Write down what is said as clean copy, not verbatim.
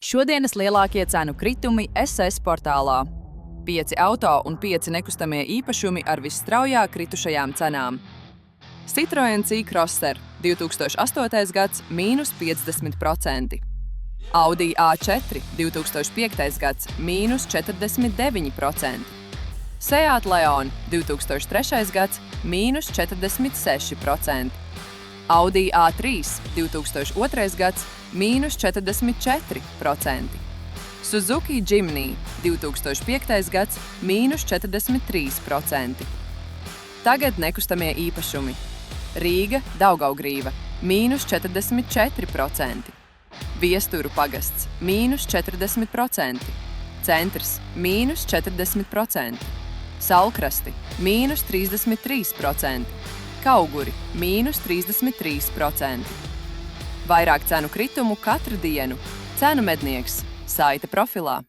Šodienas lielākie cenu kritumi SS portālā. 5 auto un 5 nekustamie īpašumi ar visstraujāk kritušajām cenām. Citroen C-Crosser 2008. gads – mīnus 50%. Audi A4 2005. gads – mīnus 49%. Seat Leon 2003. gads – mīnus 46%. Audi A3 2002. gads – mīnus 44%. Suzuki Jimny 2005. gads – mīnus 43%. Tagad nekustamie īpašumi. Rīga, Daugavgrīva – mīnus 44%. Viesturu pagasts – mīnus 40%. Centrs – mīnus 40%. Saulkrasti – mīnus 33%. Kauguri – mīnus 33%. Vairāk cenu kritumu katru dienu. Cenu mednieks – saite profilā.